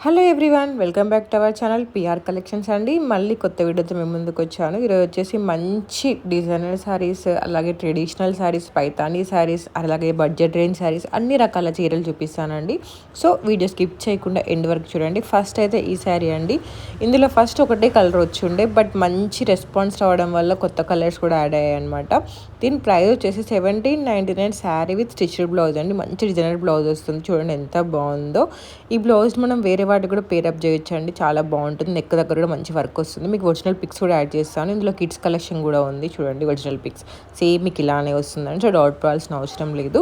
Hello everyone, welcome back to our channel PR collections అండి. మళ్ళీ కొత్త వీడియోతో మేము ముందుకు వచ్చాను. ఈరోజు వచ్చేసి మంచి డిజైనర్ శారీస్, అలాగే ట్రెడిషనల్ శారీస్, పైతానీ శారీస్, అలాగే బడ్జెట్ రేంజ్ శారీస్, అన్ని రకాల చీరలు చూపిస్తానండి. సో వీడియో స్కిప్ చేయకుండా ఎండ్ వరకు చూడండి. ఫస్ట్ అయితే ఈ శారీ అండి. ఇందులో ఫస్ట్ ఒకటే కలర్ వచ్చి ఉండే, బట్ మంచి రెస్పాన్స్ రావడం వల్ల కొత్త కలర్స్ కూడా యాడ్ అయ్యాయి అనమాట. దీని ప్రైస్ వచ్చేసి 1799 శారీ విత్ స్టిచ్డ్ బ్లౌజ్ అండి. మంచి డిజైనర్ బ్లౌజ్ వస్తుంది, చూడండి ఎంత బాగుందో. ఈ బ్లౌజ్ మనం వేరే వాటికి కూడా పేరప్ చేయొచ్చు అండి, చాలా బాగుంటుంది. నెక్ దగ్గర కూడా మంచి వర్క్ వస్తుంది. మీకు ఒరిజినల్ పిక్స్ కూడా యాడ్ చేస్తాను. ఇందులో కిడ్స్ కలెక్షన్ కూడా ఉంది, చూడండి ఒరిజినల్ పిక్స్ సేమ్ మీకు ఇలానే వస్తుందండి. సో డౌట్ పడాల్సిన అవసరం లేదు.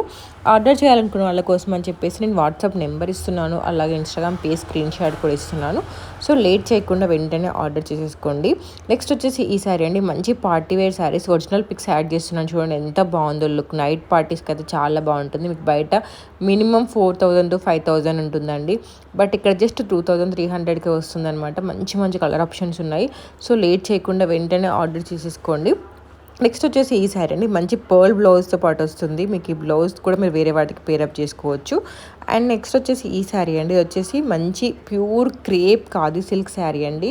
ఆర్డర్ చేయాలనుకున్న వాళ్ళ కోసం అని చెప్పేసి నేను వాట్సాప్ నెంబర్ ఇస్తున్నాను, అలాగే ఇన్స్టాగ్రామ్ పేజ్ స్క్రీన్ షాట్ కూడా ఇస్తున్నాను. సో లేట్ చేయకుండా వెంటనే ఆర్డర్ చేసేసుకోండి. నెక్స్ట్ వచ్చేసి ఈ శారీ అండి. మంచి party wear saris, original pics add చేస్తున్నాను, చూడండి ఎంత బాగుందో లుక్. నైట్ పార్టీస్కి అయితే చాలా బాగుంటుంది. మీకు బయట మినిమం 4000 to 5000 ఉంటుందండి, బట్ ఇక్కడ జస్ట్ 2300కే వస్తుంది అనమాట. మంచి మంచి కలర్ ఆప్షన్స్ ఉన్నాయి. సో లేట్ చేయకుండా వెంటనే ఆర్డర్ చేసేసుకోండి. నెక్స్ట్ వచ్చేసి ఈ శారీ అండి. మంచి పర్ల్ బ్లౌజ్తో పాటు వస్తుంది. మీకు ఈ బ్లౌజ్ కూడా మీరు వేరే వాటికి పేరప్ చేసుకోవచ్చు. అండ్ నెక్స్ట్ వచ్చేసి ఈ శారీ అండి. వచ్చేసి మంచి pure crepe khadi silk saree అండి.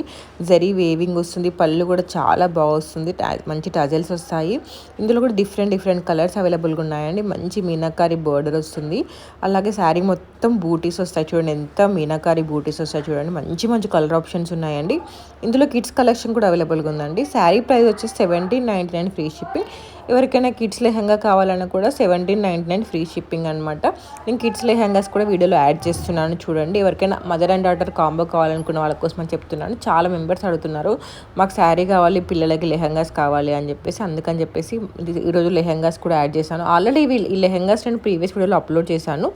జరీ వేవింగ్ వస్తుంది, పళ్ళు కూడా చాలా బాగా వస్తుంది, మంచి టజల్స్ వస్తాయి. ఇందులో కూడా డిఫరెంట్ కలర్స్ అవైలబుల్గా ఉన్నాయండి. మంచి మీనాకారి బోర్డర్ వస్తుంది, అలాగే శారీ మొత్తం బూటీస్ వస్తాయి. చూడండి ఎంత మీనాకారి బూటీస్ వస్తాయి, చూడండి మంచి మంచి కలర్ ఆప్షన్స్ ఉన్నాయండి. ఇందులో కిడ్స్ కలెక్షన్ కూడా అవైలబుల్గా ఉందండి. శారీ ప్రైస్ వచ్చేసి 1799 ఫ్రీ షిప్పింగ్. ఎవరికైనా కిడ్స్ లెహంగా కావాలన్నా కూడా 1799 ఫ్రీ షిప్పింగ్ అనమాట. నేను కిడ్స్ లెహంగాస్ కూడా వీడియోలో యాడ్ చేస్తున్నాను, చూడండి. ఎవరికైనా మదర్ అండ్ డాటర్ కాంబో కావాలనుకున్న వాళ్ళ కోసం అని చెప్తున్నాను. చాలా మెంబర్స్ అడుగుతున్నారు, మాకు శారీ కావాలి, పిల్లలకి లెహంగాస్ కావాలి అని చెప్పేసి. అందుకని చెప్పేసి ఈరోజు లెహంగాస్ కూడా యాడ్ చేశాను. ఆల్రెడీ ఈ లెహంగాస్ నేను ప్రీవియస్ వీడియోలో అప్లోడ్ చేశాను,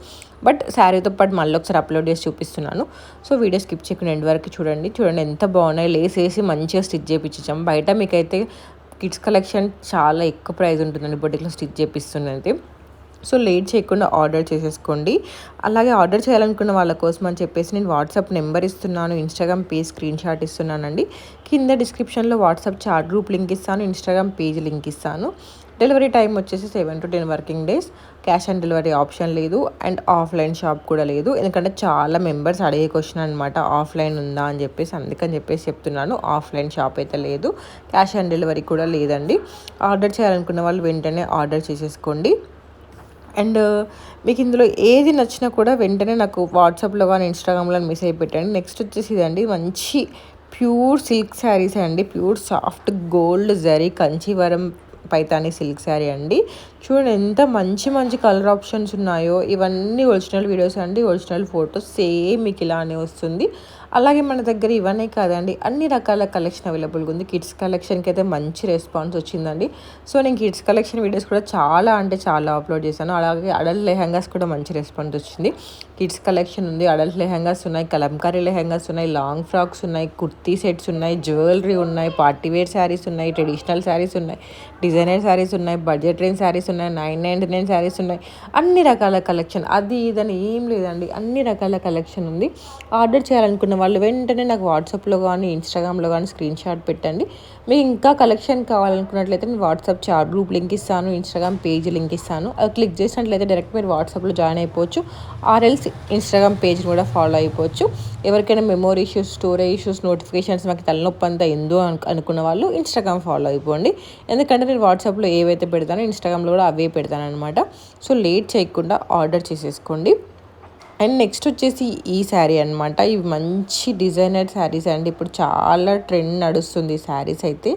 బట్ శారీతో పాటు మళ్ళీ ఒకసారి అప్లోడ్ చేసి చూపిస్తున్నాను. సో వీడియో స్కిప్ చేయకుండా ఎండ్ వరకు చూడండి. ఎంత బాగున్నాయి, లేస్ వేసి మంచిగా స్టిచ్ చేయించాం. బయట మీకైతే కిడ్స్ కలెక్షన్ చాలా ఎక్కువ ప్రైస్ ఉంటుందండి, బొటిక్లో స్టిచ్ చేపిస్తున్నది. సో లేట్ చేయకుండా ఆర్డర్ చేసేసుకోండి. అలాగే ఆర్డర్ చేయాలనుకున్న వాళ్ళ కోసం అని చెప్పేసి నేను వాట్సాప్ నెంబర్ ఇస్తున్నాను, ఇన్స్టాగ్రామ్ పేజ్ స్క్రీన్ షాట్ ఇస్తున్నానండి. కింద డిస్క్రిప్షన్లో వాట్సాప్ చాట్ గ్రూప్ లింక్ ఇస్తాను, ఇన్స్టాగ్రామ్ పేజ్ లింక్ ఇస్తాను. డెలివరీ టైం వచ్చేసి 7 to 10 working days. Cash on delivery option లేదు, అండ్ ఆఫ్లైన్ షాప్ కూడా లేదు. ఎందుకంటే చాలా మెంబర్స్ అడిగే క్వశ్చన్ అనమాట, ఆఫ్లైన్ ఉందా అని చెప్పేసి. అందుకని చెప్పేసి చెప్తున్నాను, ఆఫ్లైన్ షాప్ అయితే లేదు, క్యాష్ ఆన్ డెలివరీ కూడా లేదండి. ఆర్డర్ చేయాలనుకున్న వాళ్ళు వెంటనే ఆర్డర్ చేసేసుకోండి. అండ్ మీకు ఇందులో ఏది నచ్చినా కూడా వెంటనే నాకు వాట్సాప్లో కానీ ఇన్స్టాగ్రామ్లో మెసేజ్ పెట్టండి. నెక్స్ట్ వచ్చేసి ఇదండి. మంచి ప్యూర్ సిల్క్ శారీస్ అండి. Pure soft gold zari Kanchivaram Paithani silk saree అండి. చూడండి ఎంత మంచి కలర్ ఆప్షన్స్ ఉన్నాయో. ఇవన్నీ ఒరిజినల్ వీడియోస్ అండి, ఒరిజినల్ ఫొటోస్ సేమ్ మీకు ఇలానే వస్తుంది. అలాగే మన దగ్గర ఇవన్నీ కాదండి, అన్ని రకాల కలెక్షన్ అవైలబుల్గా ఉంది. కిడ్స్ కలెక్షన్కి అయితే మంచి రెస్పాన్స్ వచ్చిందండి. సో నేను కిడ్స్ కలెక్షన్ వీడియోస్ కూడా చాలా అప్లోడ్ చేశాను. అలాగే అడల్ట్ లెహంగాస్ కూడా మంచి రెస్పాన్స్ వచ్చింది. కిడ్స్ కలెక్షన్ ఉంది, అడల్ట్ లెహంగాస్ ఉన్నాయి, కలంకారీ లెహంగాస్ ఉన్నాయి, లాంగ్ ఫ్రాక్స్ ఉన్నాయి, కుర్తీ సెట్స్ ఉన్నాయి, జ్యువెలరీ ఉన్నాయి, పార్టీవేర్ శారీస్ ఉన్నాయి, ట్రెడిషనల్ శారీస్ ఉన్నాయి, డిజైనర్ శారీస్ ఉన్నాయి, బడ్జెట్ రేంజ్ శారీస్ ఉన్నాయి, 999 శారీస్ ఉన్నాయి. అన్ని రకాల కలెక్షన్, అది ఇదని ఏం లేదండి, అన్ని రకాల కలెక్షన్ ఉంది. ఆర్డర్ చేయాలనుకున్న వాళ్ళు వెంటనే నాకు వాట్సాప్లో కానీ ఇన్స్టాగ్రామ్లో కానీ స్క్రీన్ షాట్ పెట్టండి. మీకు ఇంకా కలెక్షన్ కావాలనుకున్నట్లయితే నేను వాట్సాప్ చాట్ గ్రూప్ లింక్ ఇస్తాను, ఇన్స్టాగ్రామ్ పేజ్ లింక్ ఇస్తాను. అది క్లిక్ చేసినట్లయితే డైరెక్ట్ మీరు వాట్సాప్లో జాయిన్ అయిపోవచ్చు, ఆర్ఎల్స్ ఇన్స్టాగ్రామ్ పేజ్ని కూడా ఫాలో అయిపోవచ్చు. ఎవరికైనా memory issues, storage issues, notifications మాకు తలనొప్పి అంతా ఎందో అనుకున్న వాళ్ళు ఇన్స్టాగ్రామ్ ఫాలో అయిపోండి. ఎందుకంటే నేను వాట్సాప్లో ఏవైతే పెడతానో ఇన్స్టాగ్రామ్లో కూడా అవే పెడతాను అనమాట. సో లేట్ చేయకుండా ఆర్డర్ చేసేసుకోండి. అండ్ నెక్స్ట్ వచ్చేసి ఈ శారీ అనమాట. ఇవి మంచి డిజైనర్ శారీస్ అండి. ఇప్పుడు చాలా ట్రెండ్ నడుస్తుంది ఈ శారీస్ అయితే.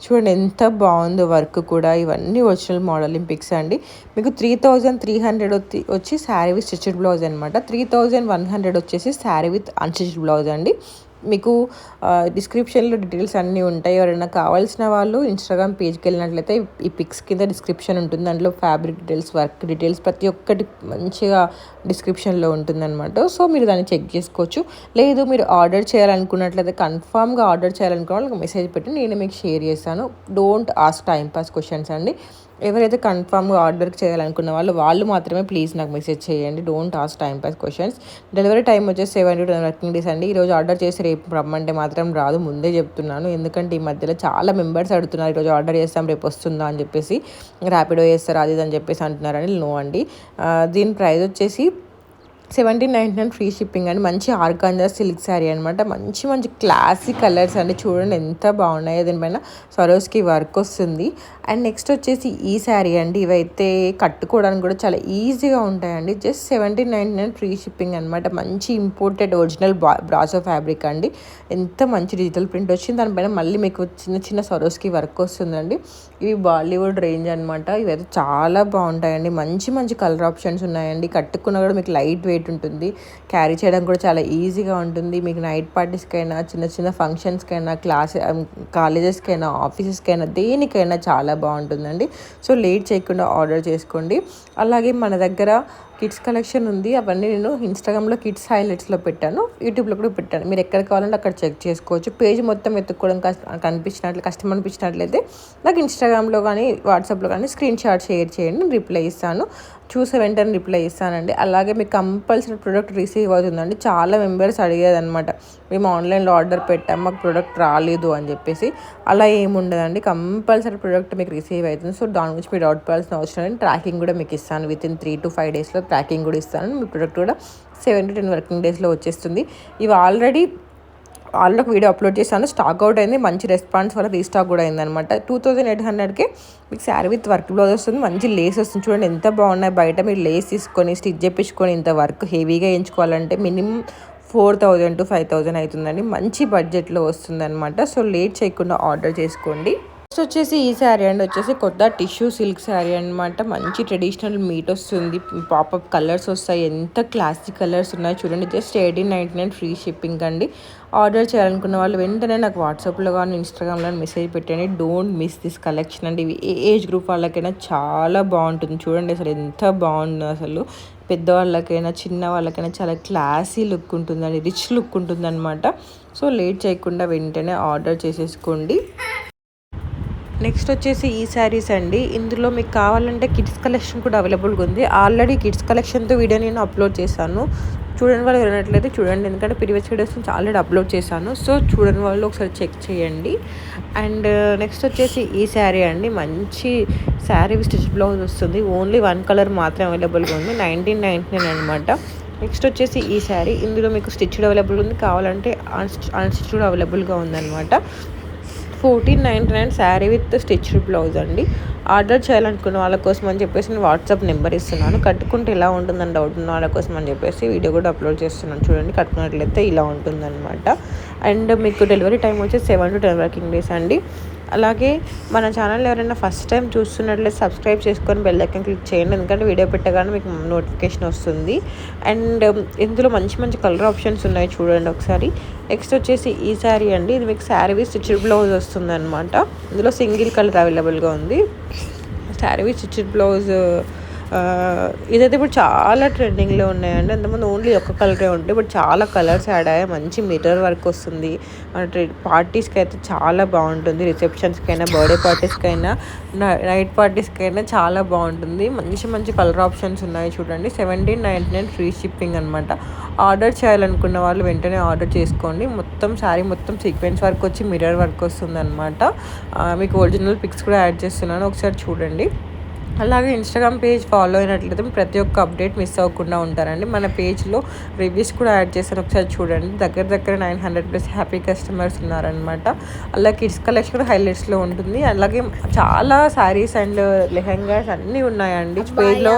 చూడండి ఎంత బాగుందో వర్క్ కూడా. ఇవన్నీ ఒరిజినల్ మోడలింగ్ పిక్స్ అండి. మీకు 3300 వచ్చి శారీ విత్ స్టిచ్డ్ బ్లౌజ్ అనమాట. 3100 వచ్చేసి శారీ విత్ అన్స్టిచ్డ్ బ్లౌజ్ అండి. మీకు డిస్క్రిప్షన్లో డీటెయిల్స్ అన్నీ ఉంటాయి. ఎవరైనా కావాల్సిన వాళ్ళు ఇన్స్టాగ్రామ్ పేజ్కి వెళ్ళినట్లయితే ఈ పిక్స్ కింద డిస్క్రిప్షన్ ఉంటుంది. దాంట్లో ఫ్యాబ్రిక్ డీటెయిల్స్, వర్క్ డీటెయిల్స్ ప్రతి ఒక్కటి మంచిగా డిస్క్రిప్షన్లో ఉంటుందన్నమాట. సో మీరు దాన్ని చెక్ చేసుకోవచ్చు. లేదు మీరు ఆర్డర్ చేయాలనుకున్నట్లయితే, కన్ఫామ్గా ఆర్డర్ చేయాలనుకున్న వాళ్ళకి మెసేజ్ పెట్టి నేను మీకు షేర్ చేస్తాను. డోంట్ ఆస్క్ టైంపాస్ క్వశ్చన్స్ అండి. ఎవరైతే కన్ఫామ్గా ఆర్డర్ చేయాలనుకున్న వాళ్ళు మాత్రమే ప్లీజ్ నాకు మెసేజ్ చేయండి. Don't ask timepass questions. Delivery time వచ్చేసి 7 to 10 వర్కింగ్ డేస్ అండి. ఈరోజు ఆర్డర్ చేసి రేపు రమ్మంటే మాత్రం రాదు, ముందే చెప్తున్నాను. ఎందుకంటే ఈ మధ్యలో చాలా మెంబర్స్ అడుగుతున్నారు, ఈరోజు ఆర్డర్ చేస్తాం రేపు వస్తుందా అని చెప్పేసి, ర్యాపిడో చేస్తారు అది ఇది అని చెప్పేసి అంటున్నారని. నో అండి. దీని ప్రైస్ వచ్చేసి 1799 ఫ్రీ షిప్పింగ్ అండి. మంచి ఆర్గాంజా సిల్క్ శారీ అనమాట. మంచి మంచి క్లాసీ కలర్స్ అండి. చూడండి ఎంత బాగున్నాయో. దీనిపైన సరోస్కి వర్క్ వస్తుంది. అండ్ నెక్స్ట్ వచ్చేసి ఈ శారీ అండి. ఇవైతే కట్టుకోవడానికి కూడా చాలా ఈజీగా ఉంటాయండి. జస్ట్ 1799 ఫ్రీ షిప్పింగ్ అనమాట. మంచి ఇంపోర్టెడ్ ఒరిజినల్ బ్రాసో ఫ్యాబ్రిక్ అండి. ఎంత మంచి డిజిటల్ ప్రింట్ వచ్చింది. దానిపైన మళ్ళీ మీకు చిన్న చిన్న సరోస్కి వర్క్ వస్తుందండి. ఇవి బాలీవుడ్ రేంజ్ అనమాట. ఇవైతే చాలా బాగుంటాయండి. మంచి మంచి కలర్ ఆప్షన్స్ ఉన్నాయండి. కట్టుకున్న కూడా మీకు లైట్ వెయిట్ ఉంటుంది. క్యారీ చేయడం కూడా చాలా ఈజీగా ఉంటుంది. మీకు నైట్ పార్టీస్కైనా, చిన్న చిన్న ఫంక్షన్స్కైనా, కాలేజెస్కైనా, ఆఫీసెస్కైనా, దేనికైనా చాలా బాగుంటుందండి. సో లేట్ చేయకుండా ఆర్డర్ చేసుకోండి. అలాగే మన దగ్గర కిడ్స్ కలెక్షన్ ఉంది. అవన్నీ నేను ఇన్స్టాగ్రామ్లో కిడ్స్ హైలైట్స్లో పెట్టాను, యూట్యూబ్లో కూడా పెట్టాను. మీరు ఎక్కడ కావాలంటే అక్కడ చెక్ చేసుకోవచ్చు. పేజ్ మొత్తం వెతుక్కోవడం కష్టం అనిపించినట్లయితే నాకు ఇన్స్టాగ్రామ్లో కానీ వాట్సాప్లో కానీ స్క్రీన్ షాట్ షేర్ చేయండి, రిప్లై ఇస్తాను. చూసే వెంటనే రిప్లై ఇస్తానండి. అలాగే మీకు కంపల్సరీ ప్రోడక్ట్ రిసీవ్ అవుతుందండి. చాలా మెంబర్స్ అడిగేదనమాట, మేము ఆన్లైన్లో ఆర్డర్ పెట్టాం, మాకు ప్రోడక్ట్ రాలేదు అని చెప్పేసి. అలా ఏముండదండి, కంపల్సరీ ప్రోడక్ట్ మీకు రిసీవ్ అవుతుంది. సో దాని గురించి మీరు డౌట్ పడాల్సిన అవసరం లేదు. ట్రాకింగ్ కూడా మీకు ఇస్తాను. వితిన్ 3 to 5 daysలో ట్రాకింగ్ కూడా ఇస్తాను. మీ ప్రోడక్ట్ కూడా 7 to 10 వర్కింగ్ డేస్లో వచ్చేస్తుంది. ఇవి ఆల్రెడీ ఒక వీడియో అప్లోడ్ చేశాను. స్టాక్ అవుట్ అయింది. మంచి రెస్పాన్స్ వల్ల రీస్టాక్ కూడా అయిందనమాట. 2800కే మీకు శారీ విత్ వర్క్ బ్లౌజ్ వస్తుంది. మంచి లేస్ వస్తుంది. చూడండి ఎంత బాగున్నాయి. బయట మీరు లేస్ తీసుకొని స్టిచ్ చేయించుకొని ఇంత వర్క్ హెవీగా వేయించుకోవాలంటే మినిమం 4000 to 5000 అవుతుందండి. మంచి బడ్జెట్లో వస్తుంది అనమాట. సో లేట్ చేయకుండా ఆర్డర్ చేసుకోండి. నెక్స్ట్ వచ్చేసి ఈ శారీ అండి. వచ్చేసి కొత్త టిష్యూ సిల్క్ శారీ అనమాట. మంచి ట్రెడిషనల్ మీట్ వస్తుంది. పాపప్ కలర్స్ వస్తాయి. ఎంత క్లాసిక్ కలర్స్ ఉన్నాయి చూడండి. జస్ట్ 1899 ఫ్రీ షిప్పింగ్ అండి. ఆర్డర్ చేయాలనుకున్న వాళ్ళు వెంటనే నాకు వాట్సాప్లో కానీ ఇన్స్టాగ్రామ్లో మెసేజ్ పెట్టండి. డోంట్ మిస్ దిస్ కలెక్షన్ అండి. ఇవి ఏ ఏజ్ గ్రూప్ వాళ్ళకైనా చాలా బాగుంటుంది. చూడండి అసలు ఎంత బాగుందో. అసలు పెద్దవాళ్ళకైనా చిన్న వాళ్ళకైనా చాలా క్లాసీ లుక్ ఉంటుందండి. రిచ్ లుక్ ఉంటుంది అనమాట. సో లేట్ చేయకుండా వెంటనే ఆర్డర్ చేసేసుకోండి. నెక్స్ట్ వచ్చేసి ఈ శారీస్ అండి. ఇందులో మీకు కావాలంటే కిడ్స్ కలెక్షన్ కూడా అవైలబుల్గా ఉంది. ఆల్రెడీ కిడ్స్ కలెక్షన్తో వీడియో నేను అప్లోడ్ చేశాను. చూడని వాళ్ళు వినట్లయితే చూడండి, ఎందుకంటే ప్రీవియస్ వీడియోస్ నుంచి ఆల్రెడీ అప్లోడ్ చేశాను. సో చూడని వాళ్ళు ఒకసారి చెక్ చేయండి. అండ్ నెక్స్ట్ వచ్చేసి ఈ శారీ అండి. మంచి శారీ స్టిచ్ బ్లౌజ్ వస్తుంది. ఓన్లీ 1 కలర్ మాత్రమే అవైలబుల్గా ఉంది. 1999 అనమాట. నెక్స్ట్ వచ్చేసి ఈ శారీ. ఇందులో మీకు స్టిచ్డ్ అవైలబుల్ ఉంది, కావాలంటే అన్స్టిచ్డ్ అవైలబుల్గా ఉందన్నమాట. 1499 శారీ విత్ స్టిచ్డ్ బ్లౌజ్ అండి. ఆర్డర్ చేయాలనుకున్న వాళ్ళ కోసం అని చెప్పేసి నేను వాట్సాప్ నెంబర్ ఇస్తున్నాను. కట్టుకుంటే ఇలా ఉంటుందని డౌట్ ఉన్న వాళ్ళ కోసం అని చెప్పేసి వీడియో కూడా అప్లోడ్ చేస్తున్నాను. చూడండి, కట్టుకున్నట్లయితే ఇలా ఉంటుందన్నమాట. అండ్ మీకు డెలివరీ టైం వచ్చి 7 to 10 వర్కింగ్ డేస్ అండి. అలాగే మన ఛానల్ ఎవరైనా ఫస్ట్ టైం చూస్తున్నట్లయితే సబ్స్క్రైబ్ చేసుకొని బెల్ ఐకాన్ క్లిక్ చేయండి, ఎందుకంటే వీడియో పెట్టగానే మీకు నోటిఫికేషన్ వస్తుంది. అండ్ ఇందులో మంచి మంచి కలర్ ఆప్షన్స్ ఉన్నాయి, చూడండి ఒకసారి. నెక్స్ట్ వచ్చేసి ఈ శారీ అండి. ఇది మీకు శారీ విత్ స్టిచ్డ్ బ్లౌజ్ వస్తుంది అనమాట. ఇందులో సింగిల్ కలర్ అవైలబుల్గా ఉంది. శారీ విత్ స్టిచ్డ్ బ్లౌజ్ ఇదైతే ఇప్పుడు చాలా ట్రెండింగ్లో ఉన్నాయండి. అంతకుముందు ఓన్లీ ఒక్క కలరే ఉంటే ఇప్పుడు చాలా కలర్స్ యాడ్ అయ్యాయి. మంచి మిర్రర్ వర్క్ వస్తుంది. పార్టీస్కి అయితే చాలా బాగుంటుంది. రిసెప్షన్స్కైనా, బర్త్డే పార్టీస్కైనా, నైట్ పార్టీస్కైనా చాలా బాగుంటుంది. మంచి మంచి కలర్ ఆప్షన్స్ ఉన్నాయి చూడండి. 1799 ఫ్రీ షిప్పింగ్ అనమాట. ఆర్డర్ చేయాలనుకున్న వాళ్ళు వెంటనే ఆర్డర్ చేసుకోండి. మొత్తం శారీ మొత్తం సీక్వెన్స్ వర్క్ వచ్చి మిర్రర్ వర్క్ వస్తుంది అనమాట. మీకు ఒరిజినల్ పిక్స్ కూడా యాడ్ చేస్తున్నాను, ఒకసారి చూడండి. అలాగే ఇన్స్టాగ్రామ్ పేజ్ ఫాలో అయినట్లయితే ప్రతి ఒక్క అప్డేట్ మిస్ అవ్వకుండా ఉంటారండి. మన పేజ్లో రివ్యూస్ కూడా యాడ్ చేశాను, ఒకసారి చూడండి. దగ్గర 900+ హ్యాపీ కస్టమర్స్ ఉన్నారనమాట. అలాగే కిడ్స్ కలెక్షన్ హైలైట్స్లో ఉంటుంది. అలాగే చాలా శారీస్ అండ్ లెహెంగాస్ అన్నీ ఉన్నాయండి.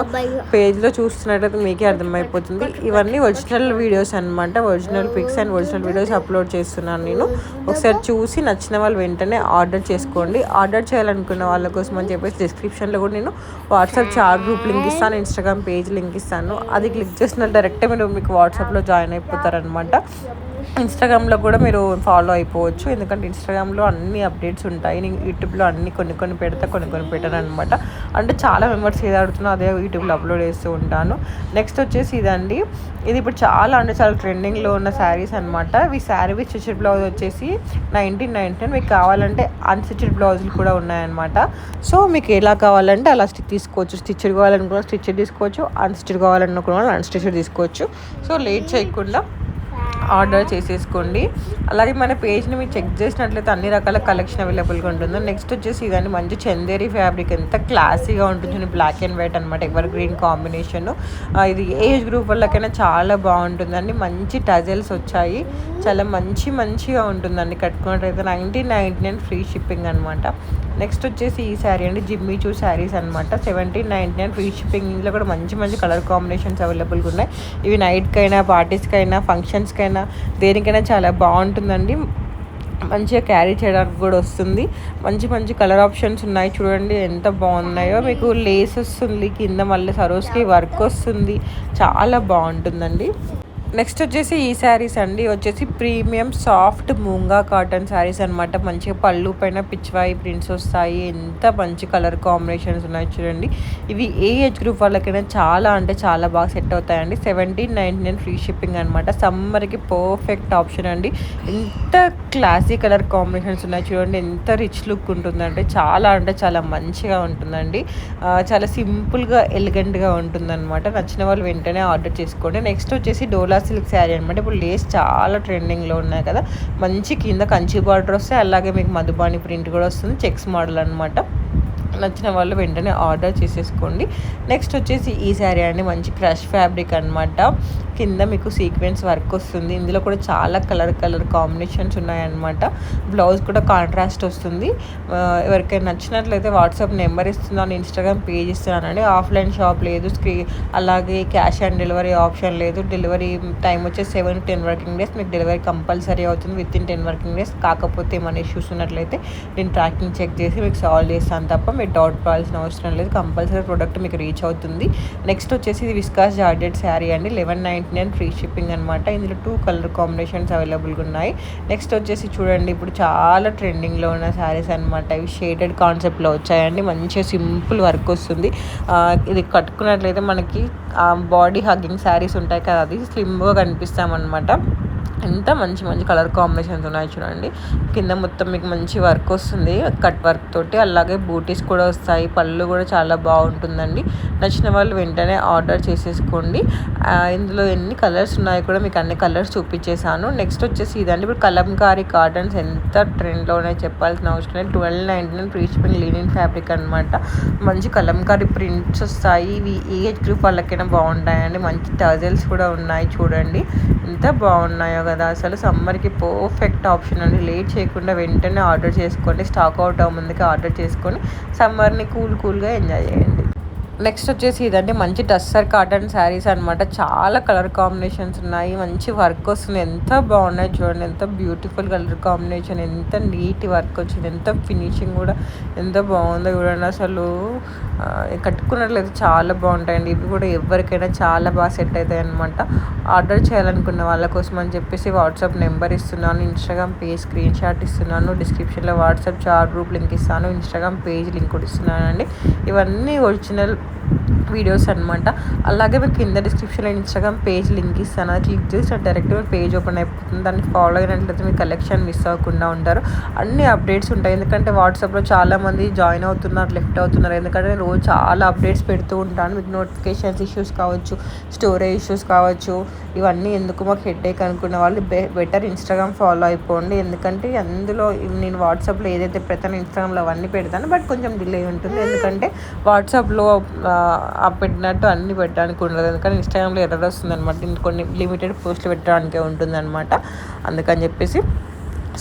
పేజ్లో చూస్తున్నట్లయితే మీకే అర్థమైపోతుంది. ఇవన్నీ ఒరిజినల్ వీడియోస్ అనమాట. Original pics and original videos upload చేస్తున్నాను నేను. ఒకసారి చూసి నచ్చిన వాళ్ళు వెంటనే ఆర్డర్ చేసుకోండి. ఆర్డర్ చేయాలనుకున్న వాళ్ళ కోసం అని చెప్పేసి డిస్క్రిప్షన్లో కూడా నేను వాట్సాప్ చాట్ గ్రూప్ లింక్ ఇస్తాను, ఇన్స్టాగ్రామ్ పేజ్ లింక్ ఇస్తాను. అది క్లిక్ చేసిన డైరెక్ట్గా మీరు మీకు వాట్సాప్లో జాయిన్ అయిపోతారనమాట. ఇన్స్టాగ్రామ్లో కూడా మీరు ఫాలో అయిపోవచ్చు, ఎందుకంటే ఇన్స్టాగ్రామ్లో అన్ని అప్డేట్స్ ఉంటాయి. నేను యూట్యూబ్లో అన్ని కొన్ని పెడతా, కొన్ని పెట్టాను అనమాట. అంటే చాలా మెంబర్స్ ఏది అడుగుతున్నా అదే యూట్యూబ్లో అప్లోడ్ చేస్తూ ఉంటాను. నెక్స్ట్ వచ్చేసి ఇదండి. ఇది ఇప్పుడు చాలా ట్రెండింగ్లో ఉన్న శారీస్ అనమాట. ఈ శారీ విత్ స్టిచ్డ్ బ్లౌజ్ వచ్చేసి 1999. మీకు కావాలంటే అన్స్టిచ్డ్ బ్లౌజులు కూడా ఉన్నాయన్నమాట. సో మీకు ఎలా కావాలంటే అలా తీసుకోవచ్చు. స్టిచ్డ్ కావాలనుకున్న స్టిచ్డ్ తీసుకోవచ్చు, అన్స్టిచ్డ్ కావాలనుకున్న అన్స్టిచ్డ్ తీసుకోవచ్చు. సో లేట్ చేయకుండా ఆర్డర్ చేసేసుకోండి. అలాగే మన పేజ్ని మీరు చెక్ చేసినట్లయితే అన్ని రకాల కలెక్షన్ అవైలబుల్గా ఉంటుంది. నెక్స్ట్ వచ్చేసి ఇదండి మంచి చందేరి ఫ్యాబ్రిక్, ఎంత క్లాసీగా ఉంటుంది, బ్లాక్ అండ్ వైట్ అనమాట, ఎవర్ గ్రీన్ కాంబినేషన్. ఇది ఏజ్ గ్రూప్ వాళ్ళకైనా చాలా బాగుంటుందండి. మంచి టజల్స్ వచ్చాయి, చాలా మంచిగా ఉంటుందండి. కట్టుకున్నట్లయితే 1999 ఫ్రీ షిప్పింగ్ అనమాట. నెక్స్ట్ వచ్చేసి ఈ శారీ అండి, జిమ్మీ చూ శారీస్ అనమాట, 1799 ఫ్రీ షిప్పింగ్. ఇందులో కూడా మంచి కలర్ కాంబినేషన్స్ అవైలబుల్గా ఉన్నాయి. ఇవి నైట్కైనా, పార్టీస్కైనా, ఫంక్షన్స్కైనా, దేనికైనా చాలా బాగుంటుందండి. మంచిగా క్యారీ చేయడానికి కూడా వస్తుంది. మంచి కలర్ ఆప్షన్స్ ఉన్నాయి, చూడండి ఎంత బాగున్నాయో. మీకు లేస్ వస్తుంది కింద, మళ్ళీ సరోస్కి వర్క్ వస్తుంది, చాలా బాగుంటుందండి. నెక్స్ట్ వచ్చేసి ఈ శారీస్ అండి, వచ్చేసి ప్రీమియం సాఫ్ట్ మూంగా కాటన్ శారీస్ అనమాట. మంచిగా పళ్ళు పైన పిచ్చివాయి ప్రింట్స్ వస్తాయి, ఎంత మంచి కలర్ కాంబినేషన్స్ ఉన్నాయి చూడండి. ఇవి ఏ ఏజ్ గ్రూప్ వాళ్ళకైనా చాలా బాగా సెట్ అవుతాయండి. 1799 ఫ్రీ షిప్పింగ్ అనమాట. సమ్మర్కి పర్ఫెక్ట్ ఆప్షన్ అండి. ఎంత క్లాసీ కలర్ కాంబినేషన్స్ ఉన్నాయి చూడండి, ఎంత రిచ్ లుక్ ఉంటుందంటే చాలా మంచిగా ఉంటుందండి. చాలా సింపుల్గా ఎలిగెంట్గా ఉంటుందన్నమాట. నచ్చిన వాళ్ళు వెంటనే ఆర్డర్ చేసుకోండి. నెక్స్ట్ వచ్చేసి డోలా సిల్క్ శారీ అనమాట. ఇప్పుడు లేస్ చాలా ట్రెండింగ్లో ఉన్నాయి కదా, మంచి కింద కంచి బార్డర్ వస్తే, అలాగే మీకు మధుబాని ప్రింట్ కూడా వస్తుంది, చెక్స్ మోడల్ అనమాట. నచ్చిన వాళ్ళు వెంటనే ఆర్డర్ చేసేసుకోండి. నెక్స్ట్ వచ్చేసి ఈ శారీ అండి, మంచి క్రష్ ఫ్యాబ్రిక్ అనమాట. కింద మీకు సీక్వెన్స్ వర్క్ వస్తుంది. ఇందులో కూడా చాలా కలర్ కాంబినేషన్స్ ఉన్నాయన్నమాట. బ్లౌజ్ కూడా కాంట్రాస్ట్ వస్తుంది. ఎవరికైనా నచ్చినట్లయితే వాట్సాప్ నెంబర్ ఇస్తున్నాను, ఇన్స్టాగ్రామ్ పేజ్ ఇస్తున్నానండి. ఆఫ్లైన్ షాప్ లేదు, అలాగే క్యాష్ ఆన్ డెలివరీ ఆప్షన్ లేదు. డెలివరీ టైం వచ్చి 7 to 10 వర్కింగ్ డేస్. మీకు డెలివరీ కంపల్సరీ అవుతుంది విత్ ఇన్ 10 వర్కింగ్ డేస్. కాకపోతే ఏమైనా ఇష్యూస్ ఉన్నట్లయితే నేను ట్రాకింగ్ చెక్ చేసి మీకు సాల్వ్ చేస్తాను తప్ప మీరు డౌట్ పడాల్సిన అవసరం లేదు. కంపల్సరీ ప్రోడక్ట్ మీకు రీచ్ అవుతుంది. నెక్స్ట్ వచ్చేసి ఇది విస్కాస్ జార్జెట్ శారీ అండి, 1199 ఫ్రీ షిప్పింగ్ అనమాట. ఇందులో 2 కలర్ కాంబినేషన్స్ అవైలబుల్గా ఉన్నాయి. నెక్స్ట్ వచ్చేసి చూడండి, ఇప్పుడు చాలా ట్రెండింగ్లో ఉన్న శారీస్ అనమాట. ఇవి షేడెడ్ కాన్సెప్ట్లో వచ్చాయండి. మంచిగా సింపుల్ వర్క్ వస్తుంది. ఇది కట్టుకున్నట్లయితే మనకి బాడీ హగ్గింగ్ శారీస్ ఉంటాయి కదా, అది స్లిమ్గా కనిపిస్తామన్నమాట. ఎంత మంచి కలర్ కాంబినేషన్స్ ఉన్నాయి చూడండి. కింద మొత్తం మీకు మంచి వర్క్ వస్తుంది, కట్ వర్క్ తోటి. అలాగే బూటీస్ కూడా వస్తాయి, పళ్ళు కూడా చాలా బాగుంటుందండి. నచ్చిన వాళ్ళు వెంటనే ఆర్డర్ చేసేసుకోండి. ఇందులో ఎన్ని కలర్స్ ఉన్నాయో కూడా మీకు అన్ని కలర్స్ చూపించేశాను. నెక్స్ట్ వచ్చేసి ఇదండి, ఇప్పుడు కలంకారీ కాటన్స్ ఎంత ట్రెండ్లో ఉన్నాయో చెప్పాల్సిన అవసరం లేదు. 1299 ఫ్రీ షిప్పింగ్ లినిన్ ఫ్యాబ్రిక్ అనమాట. మంచి కలంకారీ ప్రింట్స్ వస్తాయి. ఇవి ఏజ్ గ్రూప్ వాళ్ళకైనా బాగుంటాయండి. మంచి టజల్స్ కూడా ఉన్నాయి చూడండి, ఎంత బాగున్నాయో కదా అసలు. సమ్మర్కి పర్ఫెక్ట్ ఆప్షన్ అండి. లేట్ చేయకుండా వెంటనే ఆర్డర్ చేసుకోండి. స్టాక్ అవుట్ అవ్వముందుకే ఆర్డర్ చేసుకొని సమ్మర్ని కూల్గా ఎంజాయ్ చేయండి. నెక్స్ట్ వచ్చేసి ఇదంటే మంచి టస్సర్ కాటన్ శారీస్ అనమాట. చాలా కలర్ కాంబినేషన్స్ ఉన్నాయి, మంచి వర్క్ వస్తుంది, ఎంత బాగున్నాయి చూడండి. ఎంత బ్యూటిఫుల్ కలర్ కాంబినేషన్, ఎంత నీట్ వర్క్ వచ్చింది, ఎంత ఫినిషింగ్ కూడా ఎంత బాగుందో చూడండి. అసలు కట్టుకున్నట్లయితే చాలా బాగుంటాయండి. ఇవి కూడా ఎవరికైనా చాలా బాగా సెట్ అవుతాయి అనమాట. ఆర్డర్ చేయాలనుకున్న వాళ్ళ కోసం అని చెప్పేసి వాట్సాప్ నెంబర్ ఇస్తున్నాను, ఇన్స్టాగ్రామ్ పేజ్ స్క్రీన్ షాట్ ఇస్తున్నాను, డిస్క్రిప్షన్లో వాట్సాప్ చాట్ గ్రూప్ లింక్ ఇస్తాను, ఇన్స్టాగ్రామ్ పేజ్ లింక్ కూడా ఇస్తున్నానండి. ఇవన్నీ ఒరిజినల్ వీడియోస్ అనమాట. అలాగే మీకు కింద డిస్క్రిప్షన్లో ఇన్స్టాగ్రామ్ పేజ్ లింక్ ఇస్తాను, అది క్లిక్ చేసి డైరెక్ట్గా పేజ్ ఓపెన్ అయిపోతుంది. దాన్ని ఫాలో అయినట్లయితే మీ కలెక్షన్ మిస్ అవ్వకుండా ఉంటారు. అన్ని అప్డేట్స్ ఉంటాయి, ఎందుకంటే వాట్సాప్లో చాలామంది జాయిన్ అవుతున్నారు, లెఫ్ట్ అవుతున్నారు. ఎందుకంటే నేను రోజు చాలా అప్డేట్స్ పెడుతూ ఉంటాను. మీకు నోటిఫికేషన్స్ ఇష్యూస్ కావచ్చు, స్టోరేజ్ ఇష్యూస్ కావచ్చు, ఇవన్నీ ఎందుకు మాకు హెడేక్ అనుకున్న వాళ్ళు బెటర్ ఇన్స్టాగ్రామ్ ఫాలో అయిపోండి. ఎందుకంటే అందులో నేను వాట్సాప్లో ఏదైతే పెడతానో ఇన్స్టాగ్రామ్లో అవన్నీ పెడతాను, బట్ కొంచెం డిలే ఉంటుంది. ఎందుకంటే వాట్సాప్లో పెట్టినట్టు అన్నీ పెట్టడానికి ఉండదు, ఎందుకంటే ఇన్స్టాగ్రామ్లో ఎర్రర్ వస్తుంది అనమాట. కొన్ని లిమిటెడ్ పోస్టులు పెట్టడానికే ఉంటుంది అనమాట. అందుకని చెప్పేసి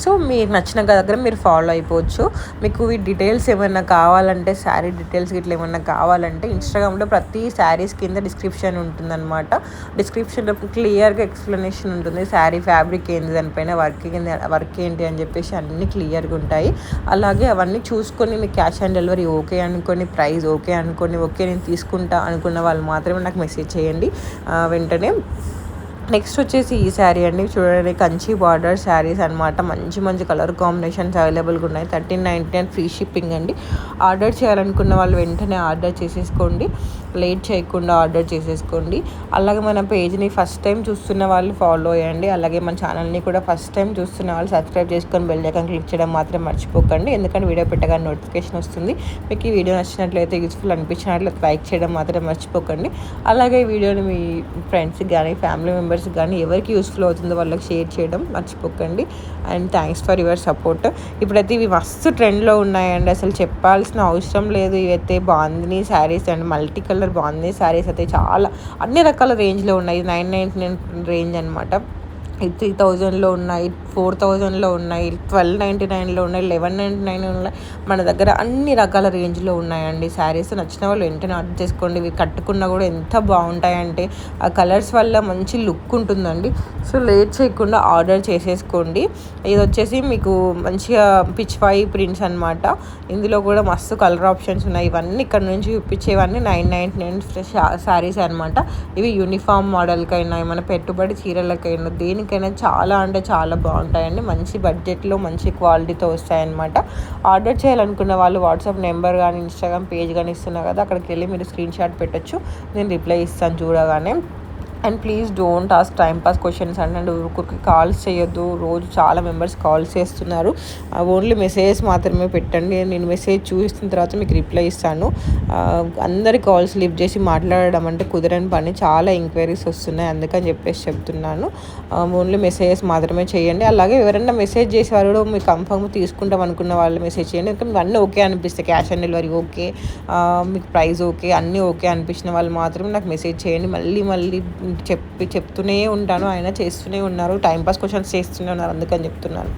సో మీకు నచ్చిన దగ్గర మీరు ఫాలో అయిపోవచ్చు. మీకు ఈ డీటెయిల్స్ ఏమైనా కావాలంటే, శారీ డీటెయిల్స్ ఇట్లా ఏమైనా కావాలంటే ఇన్స్టాగ్రామ్లో ప్రతి శారీస్ కింద డిస్క్రిప్షన్ ఉంటుందన్నమాట. డిస్క్రిప్షన్లో క్లియర్గా ఎక్స్ప్లెనేషన్ ఉంటుంది, శారీ ఫ్యాబ్రిక్ ఏంటి, దానిపైన వర్క్ ఏంటి అని చెప్పేసి అన్నీ క్లియర్గా ఉంటాయి. అలాగే అవన్నీ చూసుకొని మీకు క్యాష్ ఆన్ డెలివరీ ఓకే అనుకొని, ప్రైస్ ఓకే అనుకొని, ఓకే నేను తీసుకుంటా అనుకున్న వాళ్ళు మాత్రమే నాకు మెసేజ్ చేయండి వెంటనే. నెక్స్ట్ వచ్చేసి ఈ శారీ అండి, చూడండి కంచి బార్డర్ శారీస్ అనమాట. మంచి కలర్ కాంబినేషన్స్ అవైలబుల్గా ఉన్నాయి. 1399 ఫ్రీ షిప్పింగ్ అండి. ఆర్డర్ చేయాలనుకున్న వాళ్ళు వెంటనే ఆర్డర్ చేసేసుకోండి, లేట్ చేయకుండా ఆర్డర్ చేసేసుకోండి. అలాగే మన పేజ్ని ఫస్ట్ టైం చూస్తున్న వాళ్ళు ఫాలో అయ్యండి. అలాగే మన ఛానల్ని కూడా ఫస్ట్ టైం చూస్తున్న వాళ్ళు సబ్స్క్రైబ్ చేసుకొని బెల్ ఐకాన్ క్లిక్ చేయడం మాత్రం మర్చిపోకండి, ఎందుకంటే వీడియో పెట్టగానే నోటిఫికేషన్ వస్తుంది. మీకు ఈ వీడియో నచ్చినట్లయితే, యూస్ఫుల్ అనిపించినట్లయితే లైక్ చేయడం మాత్రం మర్చిపోకండి. అలాగే ఈ వీడియోని మీ ఫ్రెండ్స్కి కానీ ఫ్యామిలీ మెంబర్స్ వ్యూవర్స్ కానీ ఎవరికి యూస్ఫుల్ అవుతుందో వాళ్ళకి షేర్ చేయడం మర్చిపోకండి. And thanks for your support. ఇప్పుడైతే ఇవి మస్తు ట్రెండ్లో ఉన్నాయండి, అసలు చెప్పాల్సిన అవసరం లేదు. ఇవైతే bandhani saris and multi colour bandhani saris అయితే చాలా అన్ని రకాల రేంజ్లో ఉన్నాయి. 999 రేంజ్ అనమాట. 3000లో ఉన్నాయి, 4000లో ఉన్నాయి, 1299లో ఉన్నాయి, 1199 ఉన్నాయి. మన దగ్గర అన్ని రకాల రేంజ్లో ఉన్నాయండి శారీస్. నచ్చిన వాళ్ళు వెంటనే ఆర్డర్ చేసుకోండి. ఇవి కట్టుకున్నా కూడా ఎంత బాగుంటాయంటే ఆ కలర్స్ వల్ల మంచి లుక్ ఉంటుందండి. సో లేట్ చేయకుండా ఆర్డర్ చేసేసుకోండి. ఇది వచ్చేసి మీకు మంచిగా పిచ్వాయి ప్రింట్స్ అనమాట. ఇందులో కూడా మస్తు కలర్ ఆప్షన్స్ ఉన్నాయి. ఇవన్నీ ఇక్కడ నుంచి చూపించేవన్నీ 999 శారీస్ అనమాట. ఇవి యూనిఫామ్ మోడల్కైనా ఏమైనా పెట్టుబడి చీరలకైనా దేనికైనా చాలా అంటే చాలా బాగుంటాయండి. మంచి బడ్జెట్లో మంచి క్వాలిటీతో వస్తాయన్నమాట. ఆర్డర్ చేయాలనుకున్న వాళ్ళు వాట్సాప్ నెంబర్ కానీ ఇన్స్టాగ్రామ్ పేజ్ కానీ ఇస్తున్నారు కదా, అక్కడికి వెళ్ళి మీరు స్క్రీన్ షాట్ పెట్టచ్చు. నేను రిప్లై ఇస్తాను చూడగానే. And please don't ask time pass questions and ఊరికి కాల్స్ చేయొద్దు. రోజు చాలా మెంబర్స్ కాల్స్ చేస్తున్నారు. ఓన్లీ మెసేజెస్ మాత్రమే పెట్టండి. నేను మెసేజ్ చూసిన తర్వాత మీకు రిప్లై ఇస్తాను. అందరి కాల్స్ లిఫ్ట్ చేసి మాట్లాడడం అంటే కుదరని పని. చాలా ఎంక్వైరీస్ వస్తున్నాయి, అందుకని చెప్పేసి చెప్తున్నాను. ఓన్లీ మెసేజెస్ మాత్రమే చేయండి. అలాగే ఎవరైనా మెసేజ్ చేసేవారు కూడా మీకు కన్ఫర్మ్ తీసుకుంటాం అనుకున్న వాళ్ళు మెసేజ్ చేయండి. ఎందుకంటే అన్నీ ఓకే అనిపిస్తాయి, క్యాష్ ఆన్ డెలివరీ ఓకే, మీకు ప్రైస్ ఓకే, అన్నీ ఓకే అనిపించిన వాళ్ళు మాత్రమే నాకు మెసేజ్ చేయండి. మళ్ళీ చెప్తూనే ఉంటాను, ఆయన చేస్తూనే ఉన్నారు, టైంపాస్ క్వశ్చన్స్ చేస్తూనే ఉన్నారు, అందుకని చెప్తున్నాను.